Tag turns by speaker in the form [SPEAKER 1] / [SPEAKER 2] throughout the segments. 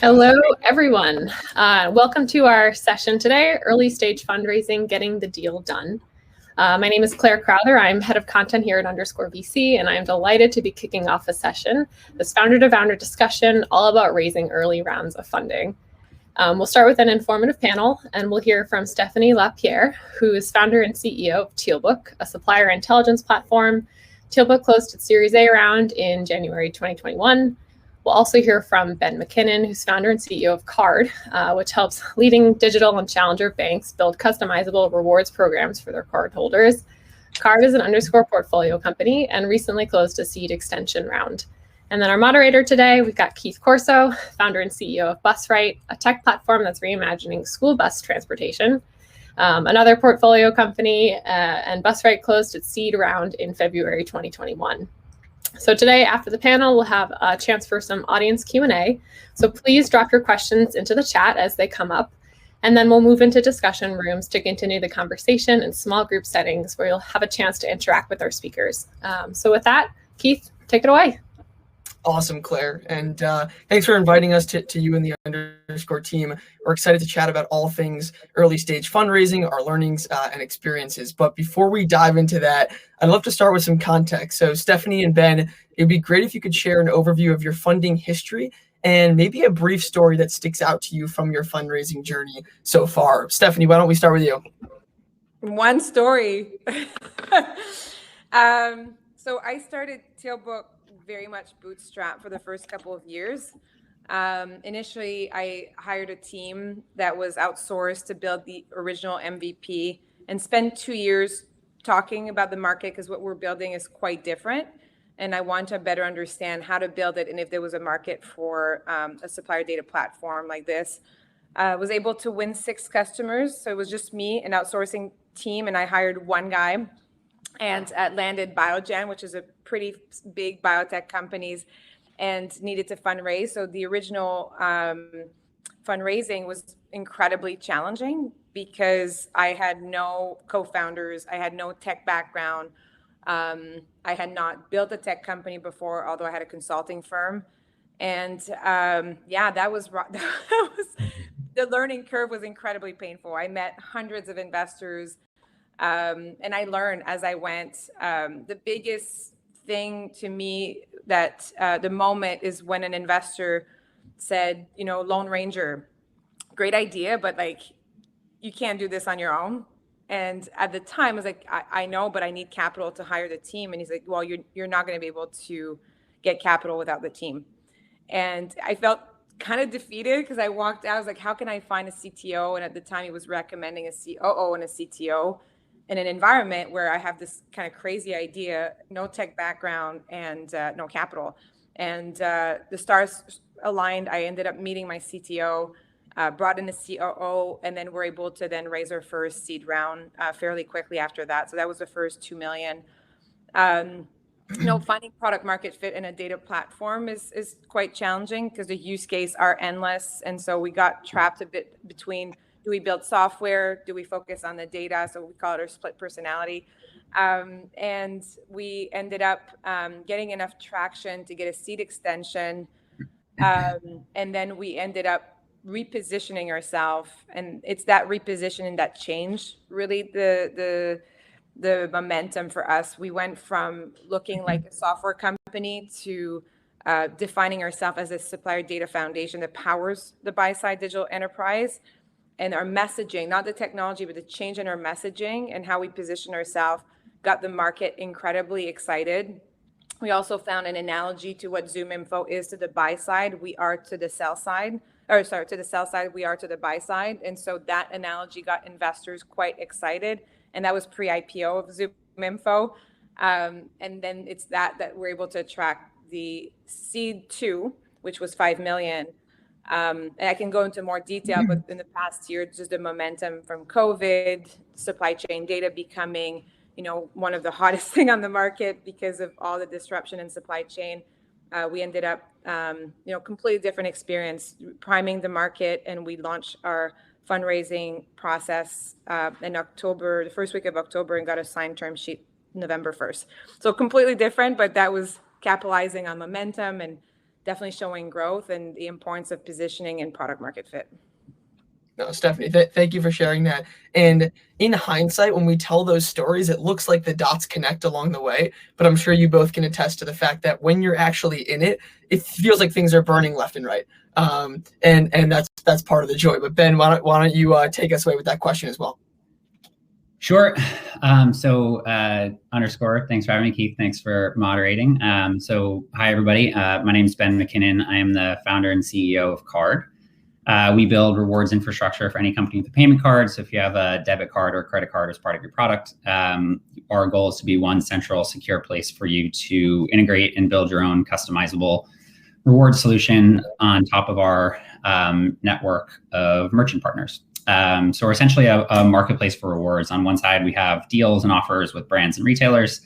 [SPEAKER 1] Hello, everyone. Welcome to our session today, Early Stage Fundraising, Getting the Deal Done. My name is Claire Crowther. I'm head of content here at _VC, and I am delighted to be kicking off a session, this founder-to-founder discussion all about raising early rounds of funding. We'll start with an informative panel, and we'll hear from Stephanie Lapierre, who is founder and CEO of Tealbook, a supplier intelligence platform. Tealbook closed its Series A round in January 2021. We'll also hear from Ben McKinnon, who's founder and CEO of Card, which helps leading digital and challenger banks build customizable rewards programs for their cardholders. Card is an underscore portfolio company and recently closed a seed extension round. And then our moderator today, we've got Keith Corso, founder and CEO of Busright, a tech platform that's reimagining school bus transportation. Another portfolio company, and Busright closed its seed round in February 2021. So today, after the panel, we'll have a chance for some audience Q&A. So please drop your questions into the chat as they come up. And then we'll move into discussion rooms to continue the conversation in small group settings where you'll have a chance to interact with our speakers. So with that, Keith, take it away.
[SPEAKER 2] Awesome, Claire. And thanks for inviting us to you and the underscore team. We're excited to chat about all things early stage fundraising, our learnings and experiences. But before we dive into that, I'd love to start with some context. So Stephanie and Ben, it'd be great if you could share an overview of your funding history and maybe a brief story that sticks out to you from your fundraising journey so far. Stephanie, why don't we start with you?
[SPEAKER 3] One story. So I started Tealbook very much bootstrap for the first couple of years. Initially, I hired a team that was outsourced to build the original MVP and spent 2 years talking about the market because what we're building is quite different. And I want to better understand how to build it and if there was a market for a supplier data platform like this. I was able to win 6 customers. So it was just me, an outsourcing team, and I hired one guy and landed Biogen, which is a pretty big biotech companies, and needed to fundraise. So the original fundraising was incredibly challenging because I had no co-founders, I had no tech background. I had not built a tech company before, although I had a consulting firm. And that was the learning curve was incredibly painful. I met hundreds of investors. And I learned as I went. The biggest thing to me that the moment is when an investor said, Lone Ranger, great idea, but like, you can't do this on your own. And at the time I was like, I know, but I need capital to hire the team. And he's like, well, you're not going to be able to get capital without the team. And I felt kind of defeated because I walked out. I was like, how can I find a CTO? And at the time he was recommending a COO and a CTO in an environment where I have this kind of crazy idea, no tech background and no capital. And the stars aligned. I ended up meeting my CTO, brought in a COO, and then we're able to then raise our first seed round fairly quickly after that. So that was the first 2 million. Finding product market fit in a data platform is quite challenging because the use cases are endless. And so we got trapped a bit between, do we build software? Do we focus on the data? So we call it our split personality. And we ended up getting enough traction to get a seed extension. And then we ended up repositioning ourselves. And it's that repositioning that changed really the momentum for us. We went from looking like a software company to defining ourselves as a supplier data foundation that powers the buy-side digital enterprise. And our messaging, not the technology, but the change in our messaging and how we position ourselves got the market incredibly excited. We also found an analogy to what ZoomInfo is to the buy side. We are to the sell side, to the sell side, we are to the buy side. And so that analogy got investors quite excited. And that was pre-IPO of ZoomInfo. And then it's that we're able to attract the seed 2, which was 5 million. And I can go into more detail, but in the past year, just the momentum from COVID, supply chain data becoming, one of the hottest thing on the market because of all the disruption in supply chain. We ended up, completely different experience, priming the market, and we launched our fundraising process in October, the first week of October, and got a signed term sheet November 1st. So completely different, but that was capitalizing on momentum and definitely showing growth and the importance of positioning and product market fit.
[SPEAKER 2] No, Stephanie, thank you for sharing that. And in hindsight, when we tell those stories, it looks like the dots connect along the way. But I'm sure you both can attest to the fact that when you're actually in it, it feels like things are burning left and right. And that's part of the joy. But Ben, why don't you take us away with that question as well?
[SPEAKER 4] Sure. Underscore, thanks for having me, Keith. Thanks for moderating. Hi, everybody. My name is Ben McKinnon. I am the founder and CEO of Card. We build rewards infrastructure for any company with a payment card. So if you have a debit card or a credit card as part of your product, our goal is to be one central, secure place for you to integrate and build your own customizable reward solution on top of our network of merchant partners. So we're essentially a marketplace for rewards. On one side, we have deals and offers with brands and retailers,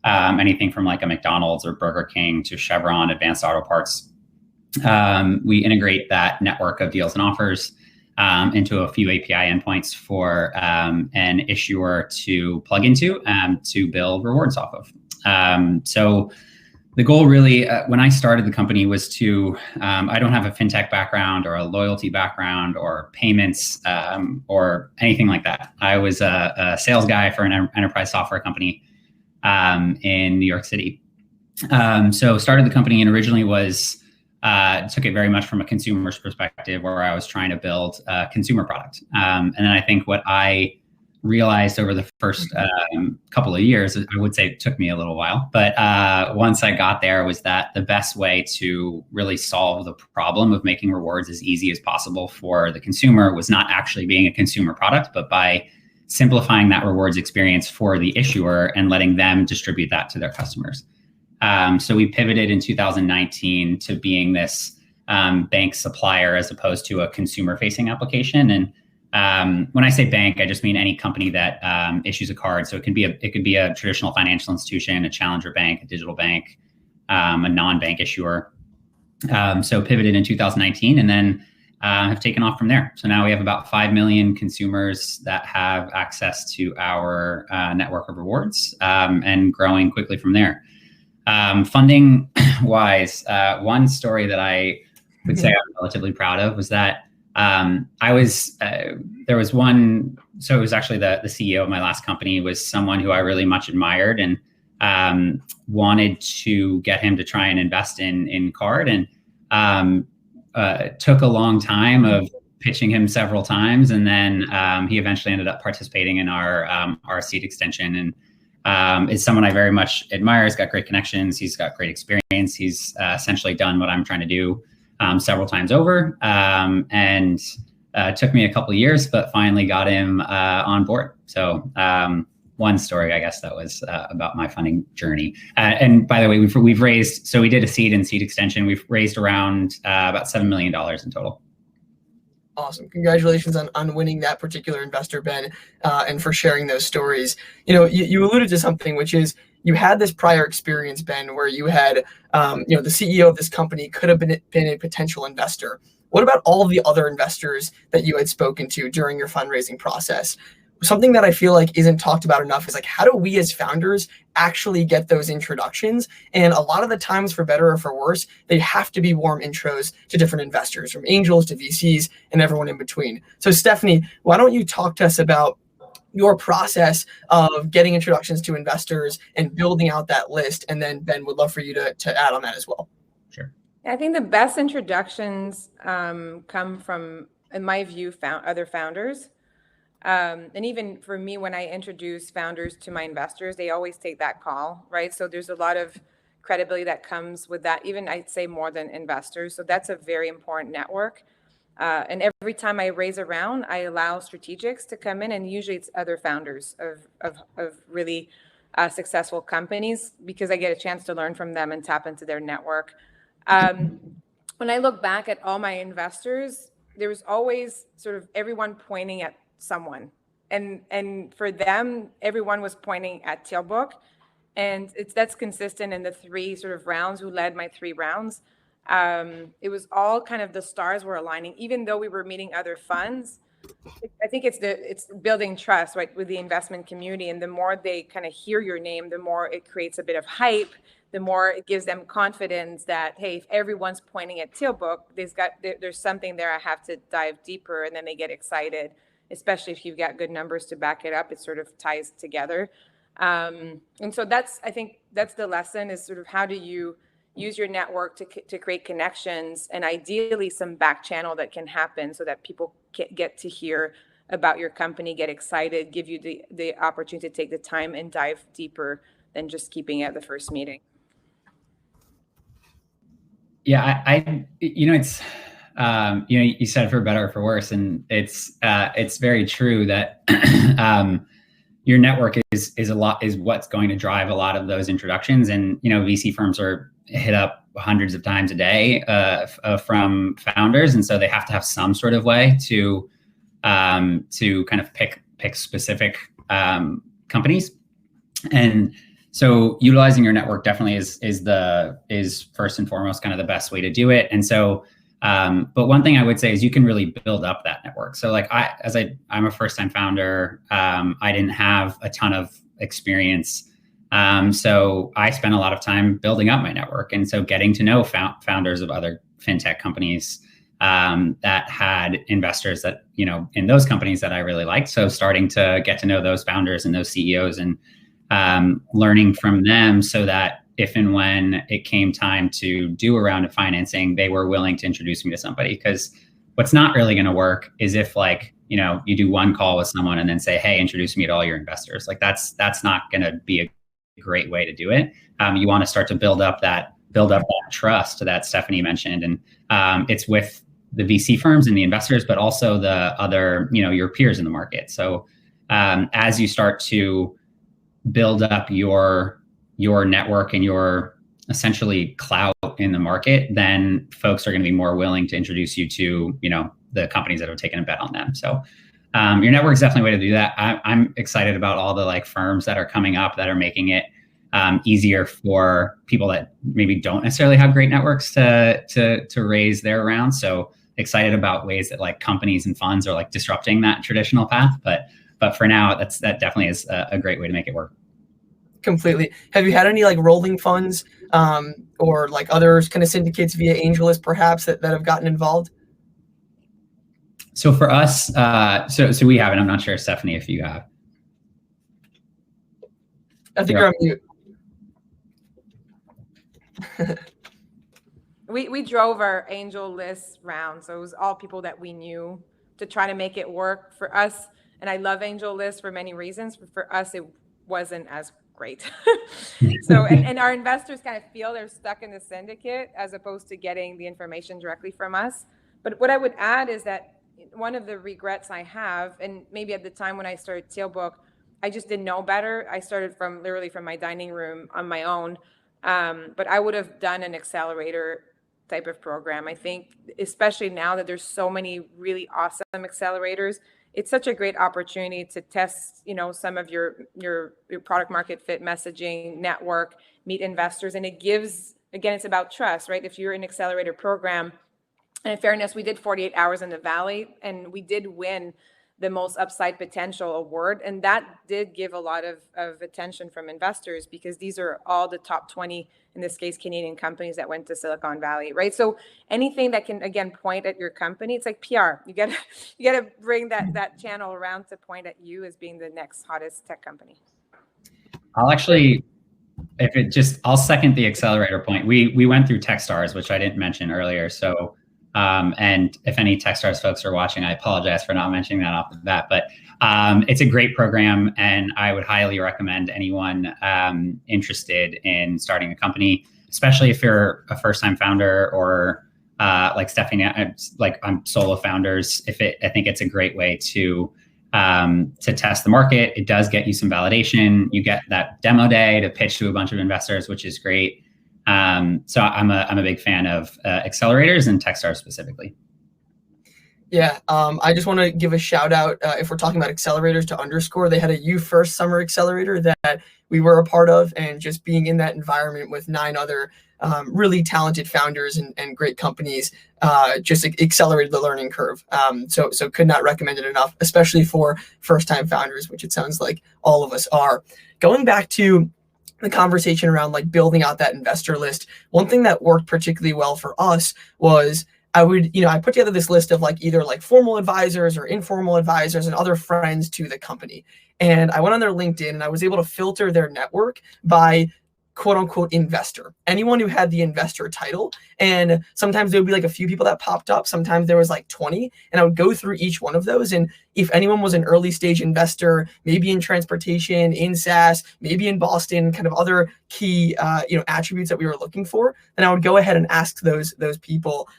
[SPEAKER 4] anything from like a McDonald's or Burger King to Chevron, Advanced Auto Parts. We integrate that network of deals and offers into a few API endpoints for an issuer to plug into to build rewards off of. So the goal really, when I started the company, was to, I don't have a fintech background or a loyalty background or payments or anything like that. I was a sales guy for an enterprise software company in New York City. So started the company and originally took it very much from a consumer's perspective, where I was trying to build a consumer product. And then I think what I realized over the first couple of years, I would say it took me a little while, but once I got there, was that the best way to really solve the problem of making rewards as easy as possible for the consumer was not actually being a consumer product, but by simplifying that rewards experience for the issuer and letting them distribute that to their customers. So we pivoted in 2019 to being this bank supplier as opposed to a consumer-facing application. And when I say bank, I just mean any company that issues a card. So it could be a traditional financial institution, a challenger bank, a digital bank, a non-bank issuer. So pivoted in 2019, and then have taken off from there. So now we have about 5 million consumers that have access to our network of rewards, and growing quickly from there. Funding wise, one story that I would say I'm relatively proud of was that it was actually the CEO of my last company was someone who I really much admired and wanted to get him to try and invest in Card, and took a long time of pitching him several times. And then he eventually ended up participating in our seed extension, and is someone I very much admire. He's got great connections. He's got great experience. He's essentially done what I'm trying to do several times over, and took me a couple of years, but finally got him on board. So one story, I guess, that was about my funding journey. And by the way, we've raised, so we did a seed and seed extension. We've raised around about $7 million in total.
[SPEAKER 2] Awesome. Congratulations on winning that particular investor, Ben, and for sharing those stories. You alluded to something, which is you had this prior experience, Ben, where you had, the CEO of this company could have been a potential investor. What about all of the other investors that you had spoken to during your fundraising process? Something that I feel like isn't talked about enough is like, how do we as founders actually get those introductions? And a lot of the times, for better or for worse, they have to be warm intros to different investors, from angels to VCs and everyone in between. So Stephanie, why don't you talk to us about your process of getting introductions to investors and building out that list? And then Ben, would love for you to add on that as well.
[SPEAKER 4] Sure.
[SPEAKER 3] I think the best introductions come from, in my view, other founders. And even for me, when I introduce founders to my investors, they always take that call, right? So there's a lot of credibility that comes with that, even I'd say more than investors. So that's a very important network. And every time I raise a round, I allow strategics to come in, and usually it's other founders of really successful companies, because I get a chance to learn from them and tap into their network. When I look back at all my investors, there was always sort of everyone pointing at someone, and for them, everyone was pointing at Tailbook, and that's consistent in the 3 sort of rounds who led my 3 rounds. It was all kind of the stars were aligning, even though we were meeting other funds. I think it's building trust, right, with the investment community, and the more they kind of hear your name, the more it creates a bit of hype. the more it gives them confidence that, hey, if everyone's pointing at Tailbook, there's something there I have to dive deeper, and then they get excited, especially if you've got good numbers to back it up. It sort of ties together. And so I think that's the lesson, is sort of how do you use your network to create connections, and ideally some back channel that can happen so that people get to hear about your company, get excited, give you the opportunity to take the time and dive deeper than just keeping it at the first meeting.
[SPEAKER 4] Yeah, it's, you said for better or for worse, and it's very true that your network is what's going to drive a lot of those introductions. And, VC firms are hit up hundreds of times a day from founders. And so they have to have some sort of way to kind of pick specific companies. And so utilizing your network definitely is first and foremost kind of the best way to do it. And so, but one thing I would say is you can really build up that network. So like I'm a first-time founder. I didn't have a ton of experience. So I spent a lot of time building up my network. And so getting to know founders of other fintech companies that had investors that, in those companies that I really liked. So starting to get to know those founders and those CEOs and learning from them, so that if and when it came time to do a round of financing, they were willing to introduce me to somebody. Because what's not really going to work is if you do one call with someone and then say, hey, introduce me to all your investors. Like that's not going to be a great way to do it. You want to start to build up that trust that Stephanie mentioned. And it's with the VC firms and the investors, but also the other, your peers in the market. So as you start to build up your network and your essentially clout in the market, then folks are going to be more willing to introduce you to, the companies that have taken a bet on them. So your network is definitely a way to do that. I'm excited about all the firms that are coming up that are making it easier for people that maybe don't necessarily have great networks to raise their rounds. So excited about ways that companies and funds are disrupting that traditional path. But for now, that definitely is a great way to make it work.
[SPEAKER 2] Completely. Have you had any rolling funds or other kind of syndicates via AngelList perhaps that have gotten involved?
[SPEAKER 4] So for us, so we haven't. I'm not sure, Stephanie, if you have.
[SPEAKER 2] I think you're on mute.
[SPEAKER 3] We drove our AngelList round, so it was all people that we knew to try to make it work for us. And I love AngelList for many reasons, but for us, it wasn't as great. So, and our investors kind of feel they're stuck in the syndicate as opposed to getting the information directly from us. But what I would add is that one of the regrets I have, and maybe at the time when I started Tailbook, I just didn't know better. I started literally from my dining room on my own. But I would have done an accelerator type of program. I think, especially now that there's so many really awesome accelerators, it's such a great opportunity to test, some of your product market fit messaging, network, meet investors. And it gives, again, it's about trust, right? If you're in an accelerator program, and in fairness, we did 48 hours in the Valley, and we did win the most upside potential award. And that did give a lot of attention from investors, because these are all the top 20, in this case, Canadian companies that went to Silicon Valley, right? So anything that can, again, point at your company, it's like PR. You gotta bring that channel around to point at you as being the next hottest tech company.
[SPEAKER 4] I'll second the accelerator point. We went through Techstars, which I didn't mention earlier. So and if any Techstars folks are watching, I apologize for not mentioning that off the bat, but it's a great program, and I would highly recommend anyone interested in starting a company, especially if you're a first-time founder or like Stephanie, I'm solo founders. I think it's a great way to test the market. It does get you some validation. You get that demo day to pitch to a bunch of investors, which is great. So I'm a big fan of accelerators and Techstars specifically.
[SPEAKER 2] Yeah, I just want to give a shout out, if we're talking about accelerators, to Underscore. They had a You First Summer Accelerator that we were a part of, and just being in that environment with 9 other really talented founders and great companies just accelerated the learning curve. So could not recommend it enough, especially for first-time founders, which it sounds like all of us are. Going back to the conversation around like building out that investor list, one thing that worked particularly well for us was I put together this list of like either like formal advisors or informal advisors and other friends to the company. And I went on their LinkedIn and I was able to filter their network by quote unquote investor, anyone who had the investor title. And sometimes there would be like a few people that popped up. Sometimes there was like 20, and I would go through each one of those. And if anyone was an early stage investor, maybe in transportation, in SaaS, maybe in Boston, kind of other key, attributes that we were looking for, then I would go ahead and ask those people.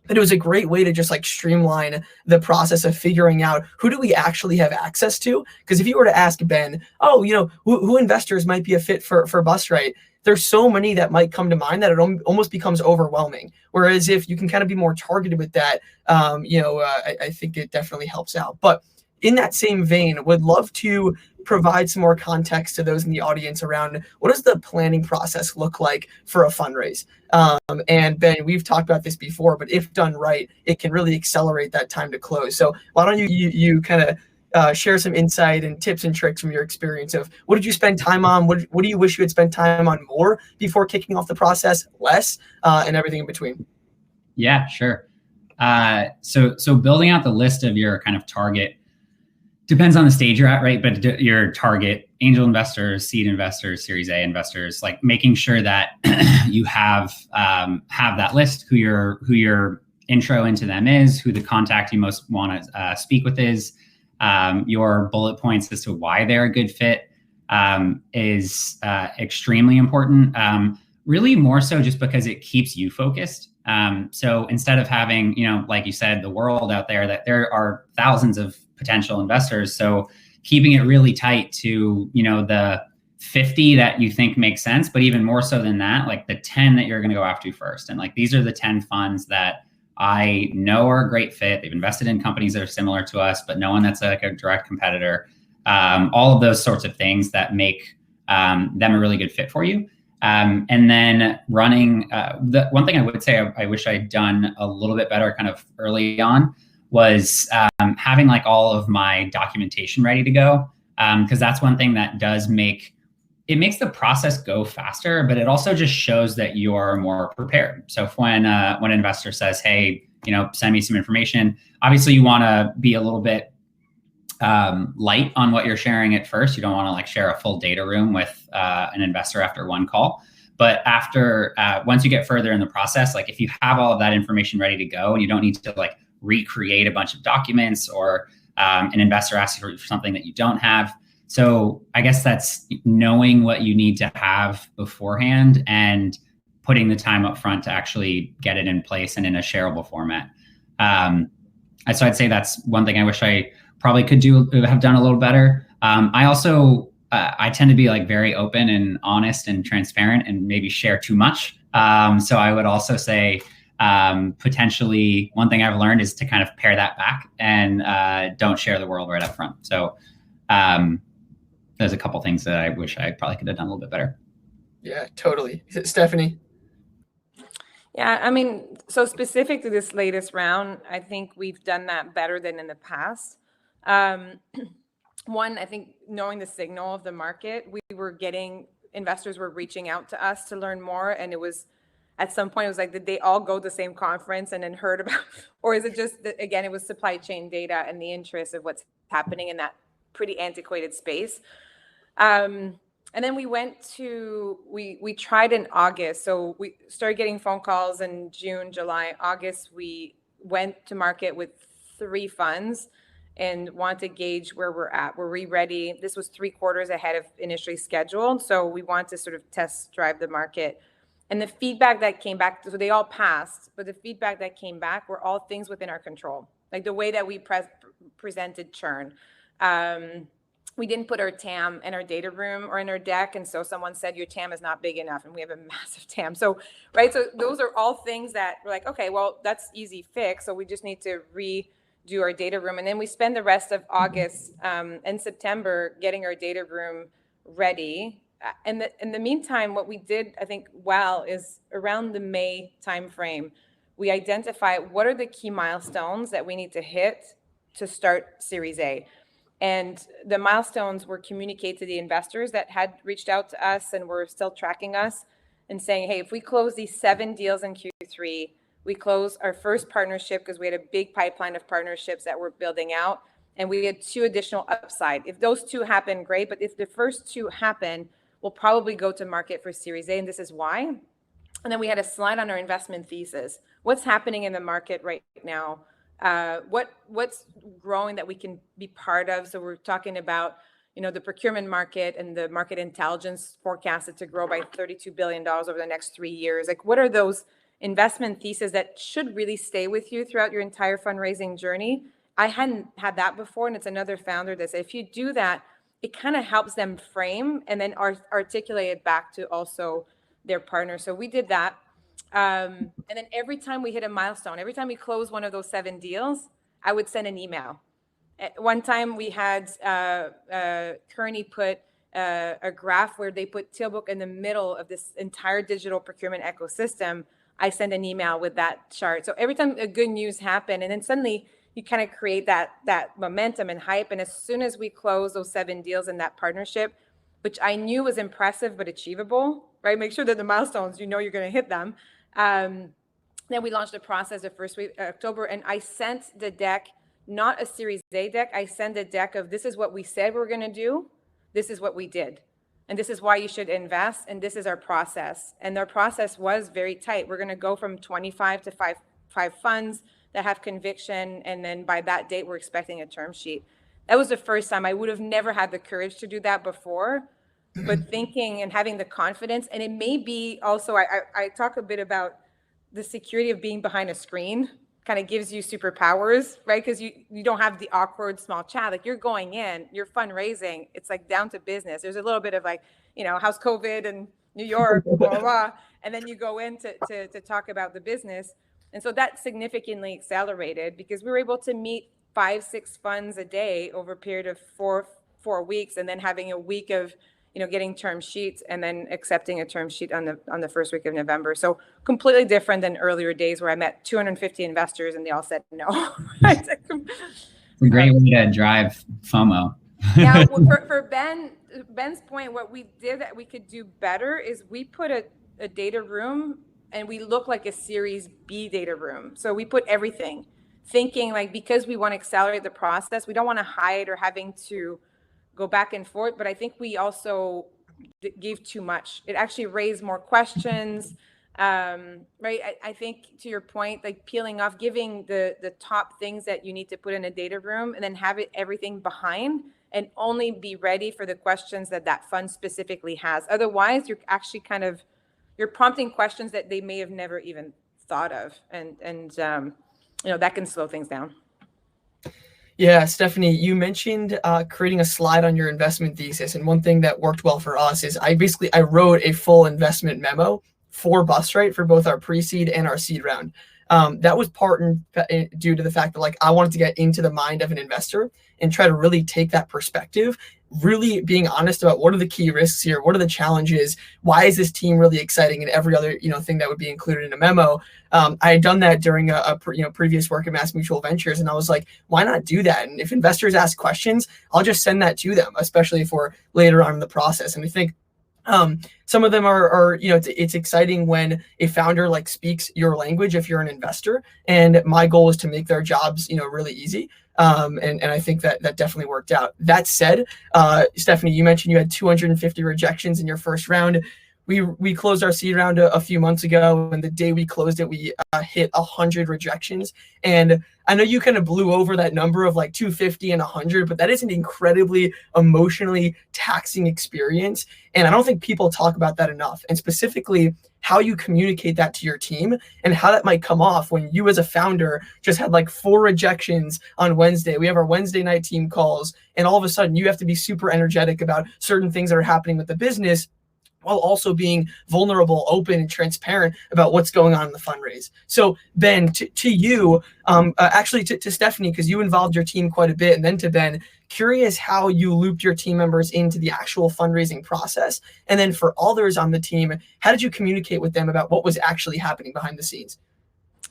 [SPEAKER 2] But it was a great way to just like streamline the process of figuring out who do we actually have access to. Because if you were to ask Ben, who investors might be a fit for BusRight, there's so many that might come to mind that it almost becomes overwhelming. Whereas if you can kind of be more targeted with that, I think it definitely helps out. But in that same vein, would love to provide some more context to those in the audience around what does the planning process look like for a fundraise? And Ben, we've talked about this before, but if done right, it can really accelerate that time to close. So why don't you kind of share some insight and tips and tricks from your experience of what did you spend time on? What do you wish you had spent time on more before kicking off the process, less, and everything in between?
[SPEAKER 4] Yeah, sure. So building out the list of your kind of target depends on the stage you're at, right? But your target angel investors, seed investors, Series A investors, like making sure that you have that list, who your intro into them is, who the contact you most want to speak with is, your bullet points as to why they're a good fit is extremely important. Really more so just because it keeps you focused. So instead of having, like you said, the world out there, that there are thousands of potential investors. So keeping it really tight to, the 50 that you think makes sense, but even more so than that, like the 10 that you're going to go after first. And like, these are the 10 funds that I know are a great fit. They've invested in companies that are similar to us, but no one that's like a direct competitor. All of those sorts of things that make them a really good fit for you. And then running, the one thing I would say I wish I'd done a little bit better kind of early on was having like all of my documentation ready to go. Because that's one thing that makes the process go faster, but it also just shows that you're more prepared. So if when an investor says, hey, send me some information, obviously you want to be a little bit light on what you're sharing at first. You don't want to like share a full data room with an investor after one call. But after, once you get further in the process, like if you have all of that information ready to go and you don't need to like recreate a bunch of documents or an investor asks you for something that you don't have. So I guess that's knowing what you need to have beforehand and putting the time up front to actually get it in place and in a shareable format. So I'd say that's one thing I wish I probably could have done a little better. I also, I tend to be like very open and honest and transparent and maybe share too much. So I would also say potentially one thing I've learned is to kind of pare that back and don't share the world right up front. So there's a couple things that I wish I probably could have done a little bit better.
[SPEAKER 2] Yeah, totally. Stephanie?
[SPEAKER 3] Yeah, I mean, so specific to this latest round, I think we've done that better than in the past. One, I think knowing the signal of the market, investors were reaching out to us to learn more. And it was, at some point, it was like, did they all go to the same conference and then heard about, or is it just that, again, it was supply chain data and the interest of what's happening in that pretty antiquated space. And then we tried in August. So we started getting phone calls in June, July, August. We went to market with 3 funds and want to gauge where we're at. Were we ready? This was 3 quarters ahead of initially scheduled. So we want to sort of test drive the market. And the feedback that came back, so they all passed, but the feedback that came back were all things within our control. Like the way that we presented churn. We didn't put our TAM in our data room or in our deck. And so someone said, your TAM is not big enough. And we have a massive TAM. So, right. So those are all things that we're like, okay, well, that's easy fix. So we just need to redo our data room. And then we spend the rest of August and September getting our data room ready. And in the meantime, what we did, I think, well, is around the May timeframe, we identify what are the key milestones that we need to hit to start Series A. And the milestones were communicated to the investors that had reached out to us and were still tracking us and saying, hey, if we close these 7 deals in Q3, we close our first partnership, because we had a big pipeline of partnerships that we're building out, and we had 2 additional upside. If those 2 happen, great. But if the first 2 happen, we'll probably go to market for Series A, and this is why. And then we had a slide on our investment thesis. What's happening in the market right now? What's growing that we can be part of? So we're talking about, the procurement market and the market intelligence forecasted to grow by $32 billion over the next 3 years. Like, what are those investment theses that should really stay with you throughout your entire fundraising journey? I hadn't had that before, and it's another founder that said, if you do that, it kind of helps them frame and then articulate it back to also their partner. So we did that. And then every time we hit a milestone, every time we closed one of those 7 deals, I would send an email. At one time we had Kearney put a graph where they put Tealbook in the middle of this entire digital procurement ecosystem. I send an email with that chart. So every time a good news happened, and then suddenly you kind of create that momentum and hype. And as soon as we close those 7 deals in that partnership, which I knew was impressive but achievable, right? Make sure that the milestones, you're going to hit them. Then we launched the process the first week of October, and I sent the deck, not a Series A deck. I sent a deck of, this is what we said we were going to do. This is what we did. And this is why you should invest. And this is our process. And their process was very tight. We're going to go from 25 to five funds that have conviction. And then by that date, we're expecting a term sheet. That was the first time. I would have never had the courage to do that before, but thinking and having the confidence. And it may be also, I talk a bit about the security of being behind a screen kind of gives you superpowers, right? Because you don't have the awkward small chat. Like, you're going in, you're fundraising. It's like down to business. There's a little bit of like, how's COVID and New York, blah, blah, blah. And then you go in to talk about the business. And so that significantly accelerated because we were able to meet 5-6 funds a day over a period of four weeks, and then having a week of getting term sheets and then accepting a term sheet on the first week of November. So completely different than earlier days where I met 250 investors and they all said no. It's
[SPEAKER 4] a great way to drive FOMO.
[SPEAKER 3] Now, for Ben's point, what we did that we could do better is we put a data room, and we look like a Series B data room. So we put everything, thinking like, because we want to accelerate the process, we don't want to hide or having to go back and forth. But I think we also gave too much. It actually raised more questions, right? I think to your point, like peeling off, giving the top things that you need to put in a data room, and then have everything behind, and only be ready for the questions that fund specifically has. Otherwise, you're actually you're prompting questions that they may have never even thought of. And that can slow things down.
[SPEAKER 2] Yeah, Stephanie, you mentioned creating a slide on your investment thesis. And one thing that worked well for us is I wrote a full investment memo for Bustright for both our pre-seed and our seed round. That was part due to the fact that I wanted to get into the mind of an investor and try to really take that perspective, really being honest about what are the key risks here, what are the challenges, why is this team really exciting, and every other thing that would be included in a memo. I had done that during a previous work at Mass Mutual Ventures, and I was like, why not do that? And if investors ask questions, I'll just send that to them, especially for later on in the process. And I think some of them are it's exciting when a founder speaks your language if you're an investor, and my goal is to make their jobs really easy. And I think that definitely worked out. That said, Stephanie, you mentioned you had 250 rejections in your first round. We closed our seed round a few months ago, and the day we closed it, we hit 100 rejections. And I know you kind of blew over that number of 250 and 100, but that is an incredibly emotionally taxing experience. And I don't think people talk about that enough. And specifically, how you communicate that to your team and how that might come off when you as a founder just had 4 rejections on Wednesday. We have our Wednesday night team calls, and all of a sudden you have to be super energetic about certain things that are happening with the business, while also being vulnerable, open, and transparent about what's going on in the fundraise. So Ben, to you, actually to Stephanie, because you involved your team quite a bit, and then to Ben, curious how you looped your team members into the actual fundraising process. And then for others on the team, how did you communicate with them about what was actually happening behind the scenes?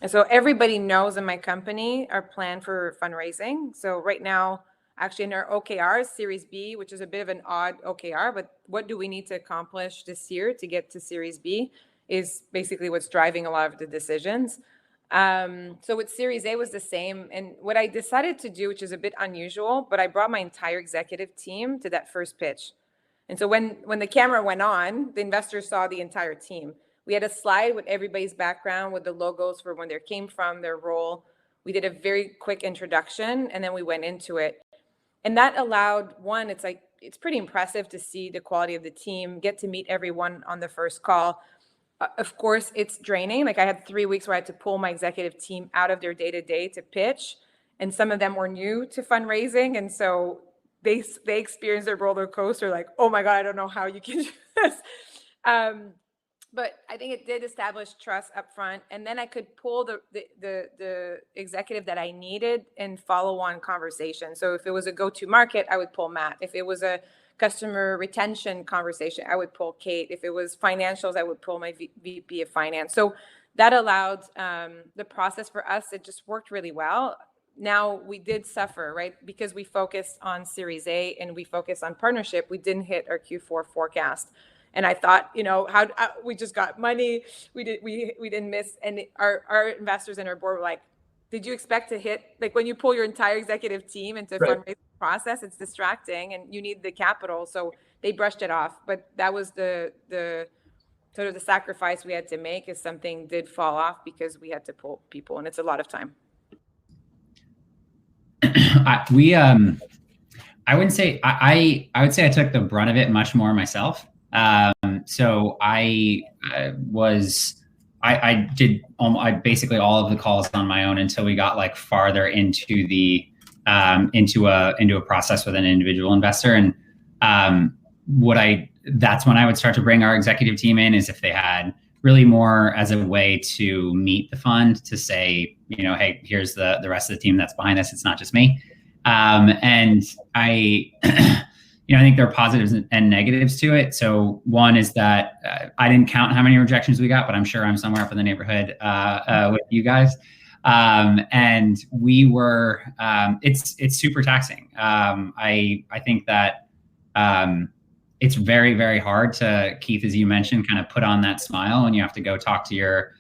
[SPEAKER 3] So everybody knows in my company our plan for fundraising. So right now, actually in our OKR, Series B, which is a bit of an odd OKR, but what do we need to accomplish this year to get to Series B is basically what's driving a lot of the decisions. So with Series A was the same. And what I decided to do, which is a bit unusual, but I brought my entire executive team to that first pitch. And so when the camera went on, the investors saw the entire team. We had a slide with everybody's background, with the logos for when they came from, their role. We did a very quick introduction, and then we went into it. And that allowed, one, it's pretty impressive to see the quality of the team, get to meet everyone on the first call. Of course, it's draining. Like I had 3 weeks where I had to pull my executive team out of their day-to-day to pitch. And some of them were new to fundraising. And so they experienced their roller coaster, like, oh my God, I don't know how you can do this. But I think it did establish trust up front. And then I could pull the executive that I needed and follow-on conversation. So if it was a go-to-market, I would pull Matt. If it was a customer retention conversation, I would pull Kate. If it was financials, I would pull my VP of finance. So that allowed the process for us. It just worked really well. Now we did suffer, right? Because we focused on Series A and we focused on partnership. We didn't hit our Q4 forecast. And I thought, how we just got money. We didn't miss. And our investors and our board were like, did you expect to hit, like when you pull your entire executive team into a fundraising process, it's distracting and you need the capital. So they brushed it off. But that was the sort of the sacrifice we had to make, is something did fall off because we had to pull people, and it's a lot of time.
[SPEAKER 4] I wouldn't say, I would say I took the brunt of it much more myself. So I did basically all of the calls on my own until we got like farther into the into a process with an individual investor. And that's when I would start to bring our executive team in, is if they had really more as a way to meet the fund, to say, hey, here's the rest of the team that's behind us. It's not just me. And I think there are positives and negatives to it. So one is that I didn't count how many rejections we got, but I'm sure I'm somewhere up in the neighborhood with you guys. And we were, it's super taxing. I think that it's very, very hard to, Keith, as you mentioned, kind of put on that smile when you have to go talk to your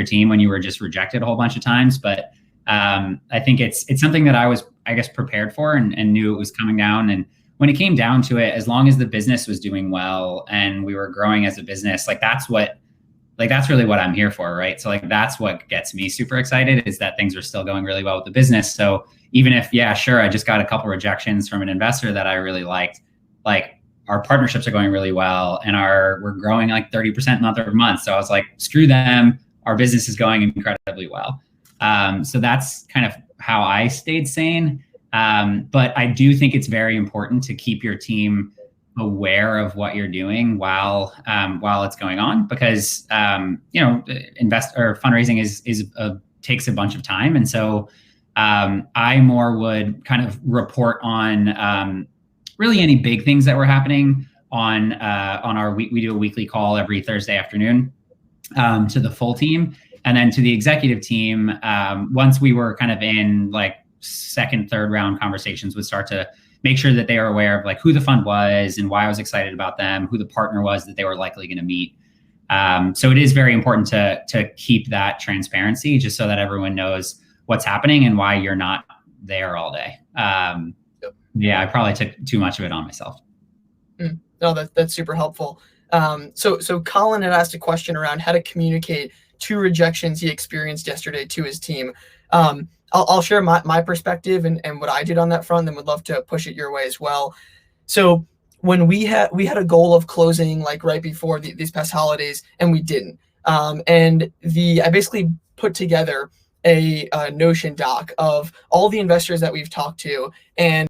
[SPEAKER 4] team when you were just rejected a whole bunch of times. But I think it's something that I was, I guess, prepared for and knew it was coming down. And when it came down to it, as long as the business was doing well and we were growing as a business, that's really what I'm here for, right? So that's what gets me super excited, is that things are still going really well with the business. So even if, yeah, sure, I just got a couple rejections from an investor that I really liked, our partnerships are going really well and we're growing 30% month over month. So I was like, screw them. Our business is going incredibly well. So that's kind of how I stayed sane. But I do think it's very important to keep your team aware of what you're doing while it's going on, because fundraising takes a bunch of time, and so I more would kind of report on really any big things that were happening on our we do a weekly call every Thursday afternoon to the full team, and then to the executive team. Once we were kind of in second, third round conversations, would start to make sure that they are aware of who the fund was and why I was excited about them, who the partner was that they were likely going to meet. So it is very important to keep that transparency, just so that everyone knows what's happening and why you're not there all day. Yeah, I probably took too much of it on myself.
[SPEAKER 2] No, that's super helpful. So Colin had asked a question around how to communicate 2 rejections he experienced yesterday to his team. I'll share my perspective and what I did on that front, then would love to push it your way as well. So when we had a goal of closing right before these past holidays, and we didn't. I basically put together a Notion doc of all the investors that we've talked to, and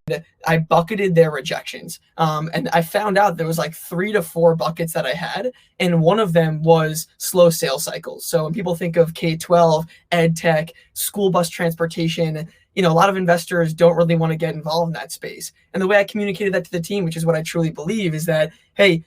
[SPEAKER 2] I bucketed their rejections. And I found out there was like 3 to 4 buckets that I had. And one of them was slow sales cycles. So when people think of K-12, ed tech, school bus transportation, a lot of investors don't really want to get involved in that space. And the way I communicated that to the team, which is what I truly believe, is that, hey,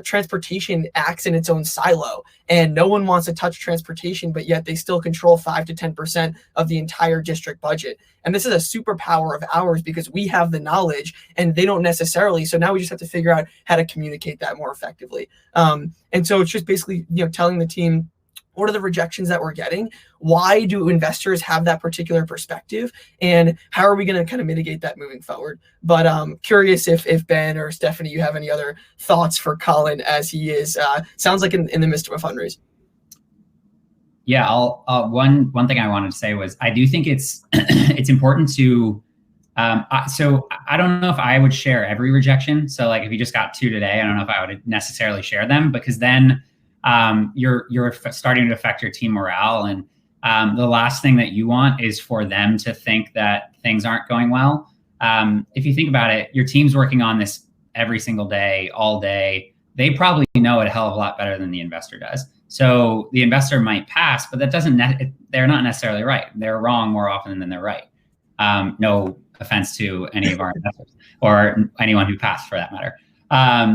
[SPEAKER 2] transportation acts in its own silo, and no one wants to touch transportation, but yet they still control 5 to 10% of the entire district budget. And this is a superpower of ours because we have the knowledge and they don't necessarily. So now we just have to figure out how to communicate that more effectively. And so it's just basically, telling the team, what are the rejections that we're getting? Why do investors have that particular perspective? And how are we going to kind of mitigate that moving forward? But curious if Ben or Stephanie, you have any other thoughts for Colin as he is, sounds like in the midst of a fundraise.
[SPEAKER 4] Yeah, one thing I wanted to say was I do think it's it's important to, so I don't know if I would share every rejection. So like if you just got 2 today, I don't know if I would necessarily share them, because then you're starting to affect your team morale. And the last thing that you want is for them to think that things aren't going well. If you think about it, your team's working on this every single day, all day. They probably know it a hell of a lot better than the investor does. So the investor might pass, but that doesn't, they're not necessarily right. They're wrong more often than they're right. No offense to any of our investors or anyone who passed for that matter.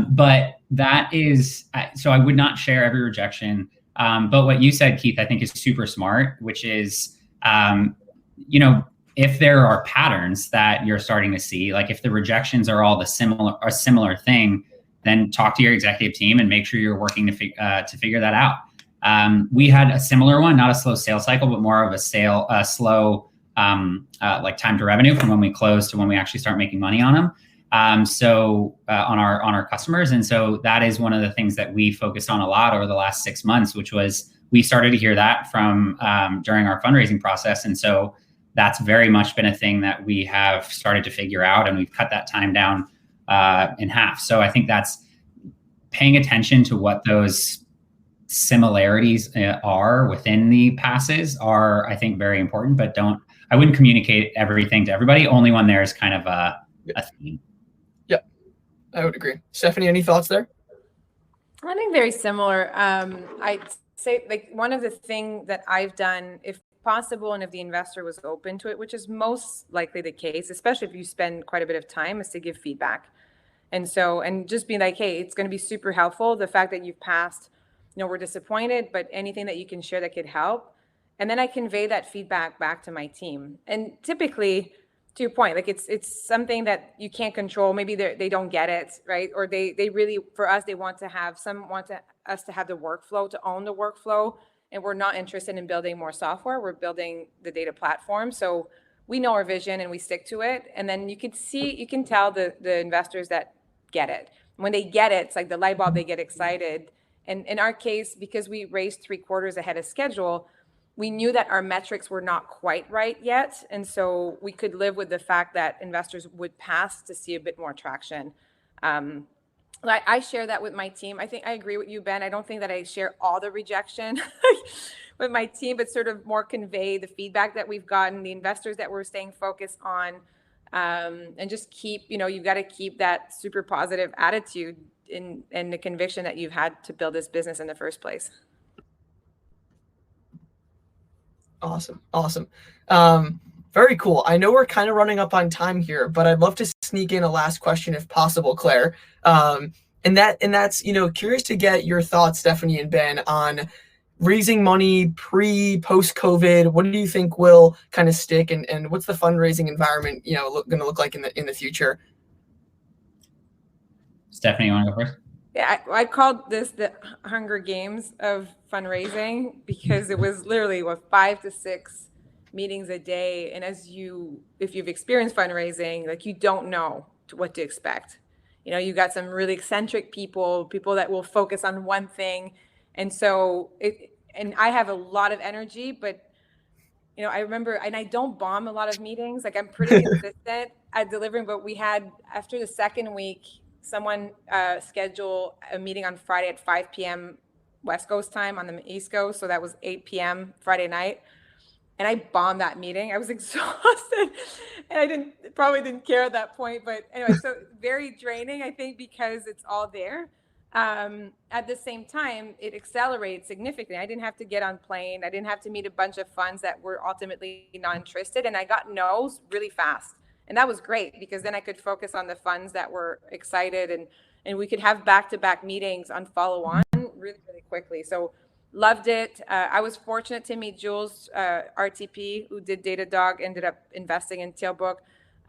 [SPEAKER 4] But that is, so I would not share every rejection. But what you said, Keith, I think is super smart, which is, if there are patterns that you're starting to see, like if the rejections are all a similar thing, then talk to your executive team and make sure you're working to figure that out. We had a similar one, not a slow sales cycle, but more of a slow like time to revenue from when we close to when we actually start making money on them. On our customers. And so that is one of the things that we focused on a lot over the last 6 months, which was we started to hear that from during our fundraising process. And so that's very much been a thing that we have started to figure out, and we've cut that time down in half. So I think that's paying attention to what those similarities are within the passes are, I think, very important, but I wouldn't communicate everything to everybody, only when there's kind of a theme.
[SPEAKER 2] I would agree. Stephanie, any thoughts there?
[SPEAKER 3] I think very similar. I'd say like one of the things that I've done, if possible, and if the investor was open to it, which is most likely the case, especially if you spend quite a bit of time, is to give feedback. And just being like, hey, it's going to be super helpful. The fact that you've passed, we're disappointed, but anything that you can share that could help. And then I convey that feedback back to my team. And typically, to your point, like it's something that you can't control. Maybe they don't get it, right? Or they really, for us, they want us to have the workflow, to own the workflow. And we're not interested in building more software. We're building the data platform. So we know our vision and we stick to it. And then you can tell the investors that get it. When they get it, it's like the light bulb, they get excited. And in our case, because we raised 3 quarters ahead of schedule, we knew that our metrics were not quite right yet. And so we could live with the fact that investors would pass to see a bit more traction. I share that with my team. I think I agree with you, Ben. I don't think that I share all the rejection with my team, but sort of more convey the feedback that we've gotten, the investors that we're staying focused on, and just keep, you've got to keep that super positive attitude and the conviction that you've had to build this business in the first place.
[SPEAKER 2] Awesome. Very cool. I know we're kind of running up on time here, but I'd love to sneak in a last question if possible, Claire. And that's, curious to get your thoughts, Stephanie and Ben, on raising money post COVID. What do you think will kind of stick, and what's the fundraising environment, going to look like in the future?
[SPEAKER 4] Stephanie, you want to go first?
[SPEAKER 3] Yeah, I called this the Hunger Games of fundraising because it was literally 5 to 6 meetings a day. And if you've experienced fundraising, like you don't know what to expect. You got some really eccentric people that will focus on one thing. And so and I have a lot of energy, but I remember, and I don't bomb a lot of meetings. Like I'm pretty consistent at delivering, but we had, after the second week, someone scheduled a meeting on Friday at 5 p.m. West Coast time on the East Coast. So that was 8 p.m. Friday night. And I bombed that meeting. I was exhausted and I probably didn't care at that point. But anyway, so very draining, I think, because it's all there. At the same time, it accelerated significantly. I didn't have to get on plane. I didn't have to meet a bunch of funds that were ultimately not interested. And I got no's really fast. And that was great because then I could focus on the funds that were excited, and we could have back-to-back meetings on follow-on really, really quickly. So loved it. I was fortunate to meet Jules, RTP, who did Datadog, ended up investing in Tailbook.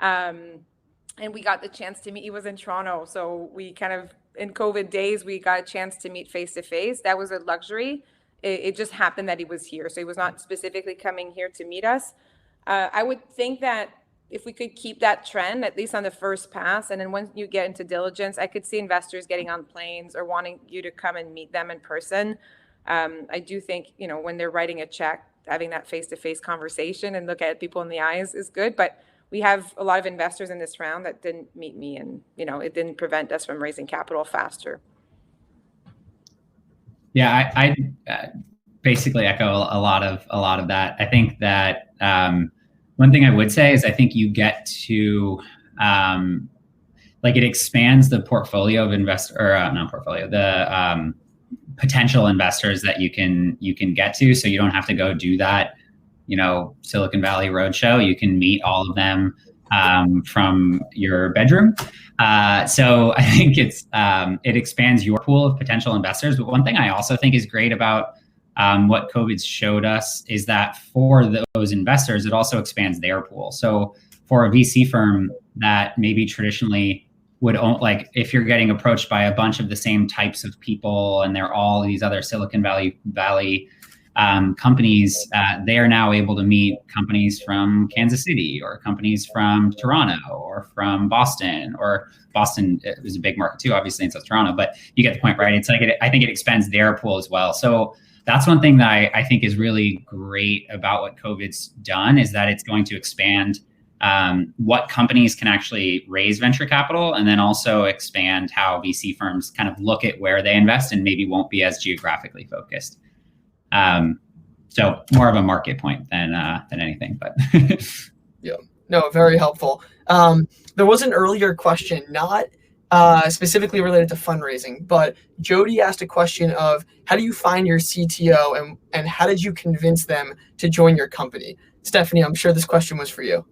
[SPEAKER 3] And we got the chance to meet. He was in Toronto. So we kind of, in COVID days, we got a chance to meet face-to-face. That was a luxury. It just happened that he was here. So he was not specifically coming here to meet us. I would think that if we could keep that trend, at least on the first pass, and then once you get into diligence, I could see investors getting on planes or wanting you to come and meet them in person. I do think, when they're writing a check, having that face-to-face conversation and look at people in the eyes is good. But we have a lot of investors in this round that didn't meet me, and, it didn't prevent us from raising capital faster.
[SPEAKER 4] Yeah, I basically echo a lot of that. I think that one thing I would say is I think you get to it expands the portfolio of the potential investors that you can get to. So you don't have to go do that, Silicon Valley roadshow. You can meet all of them from your bedroom. So I think it expands your pool of potential investors. But one thing I also think is great about what COVID showed us is that for those investors, it also expands their pool. So for a VC firm that maybe traditionally would own, if you're getting approached by a bunch of the same types of people and they're all these other Silicon Valley companies, they are now able to meet companies from Kansas City or companies from Toronto or from Boston, or Boston is a big market too, obviously, and so Toronto, but you get the point, right? It's I think it expands their pool as well. So that's one thing that I think is really great about what COVID's done, is that it's going to expand what companies can actually raise venture capital, and then also expand how VC firms kind of look at where they invest and maybe won't be as geographically focused. So more of a market point than anything, but
[SPEAKER 2] yeah, no, very helpful. There was an earlier question, not specifically related to fundraising, but Jody asked a question of how do you find your CTO and how did you convince them to join your company? Stephanie, I'm sure this question was for you.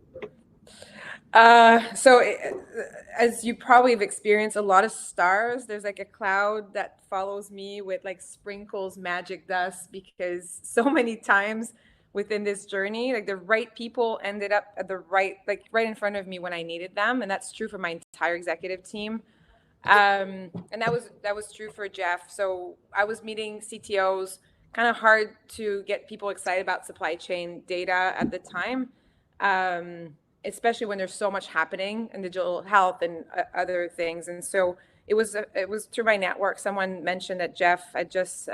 [SPEAKER 3] As you probably have experienced, a lot of stars, there's a cloud that follows me with sprinkles magic dust, because so many times within this journey, the right people ended up at the right in front of me when I needed them. And that's true for my entire executive team. And that was true for Jeff. So I was meeting CTOs, kind of hard to get people excited about supply chain data at the time. Especially when there's so much happening in digital health and other things. And so it was through my network. Someone mentioned that Jeff had just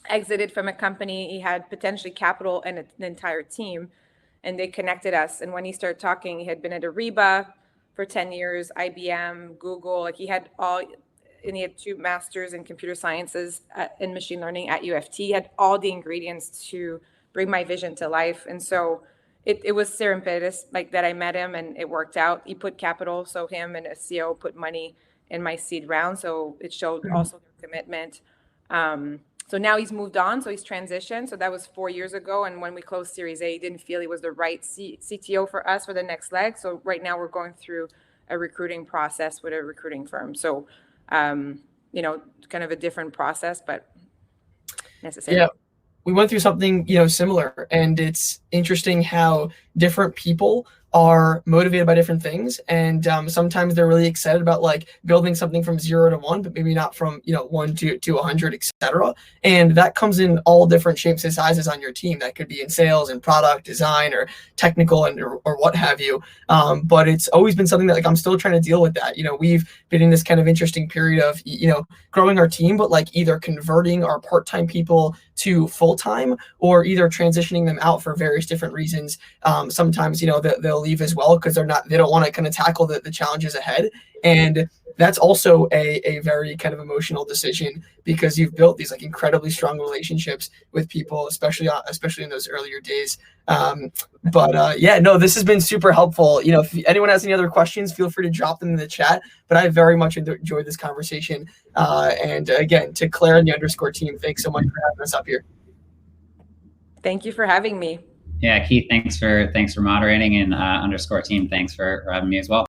[SPEAKER 3] exited from a company. He had potentially capital and an entire team, and they connected us. And when he started talking, he had been at Ariba for 10 years, IBM, Google. He had 2 masters in computer sciences and machine learning at UFT. He had all the ingredients to bring my vision to life. And so it was serendipitous that I met him, and it worked out. He put capital, so him and a CEO put money in my seed round. So it showed also their commitment. So now he's moved on, so he's transitioned. So that was 4 years ago. And when we closed Series A, he didn't feel he was the right CTO for us for the next leg. So right now we're going through a recruiting process with a recruiting firm. So, kind of a different process, but necessary.
[SPEAKER 2] Yeah. We went through something, similar, and it's interesting how different people are motivated by different things. And sometimes they're really excited about building something from 0 to 1, but maybe not from, 1 to 100, etc. And that comes in all different shapes and sizes on your team. That could be in sales and product design or technical or what have you. But it's always been something that I'm still trying to deal with that. We've been in this kind of interesting period of, growing our team, but either converting our part-time people to full-time or either transitioning them out for various different reasons. Sometimes, they'll leave as well because they don't want to kind of tackle the challenges ahead. And that's also a very kind of emotional decision because you've built these like incredibly strong relationships with people, especially in those earlier days. Yeah, no, this has been super helpful. If anyone has any other questions, feel free to drop them in the chat. But I very much enjoyed this conversation. And again, to Claire and the Underscore team, thanks so much for having us up here.
[SPEAKER 3] Thank you for having me.
[SPEAKER 4] Yeah, Keith, thanks for moderating, and Underscore team, thanks for having me as well.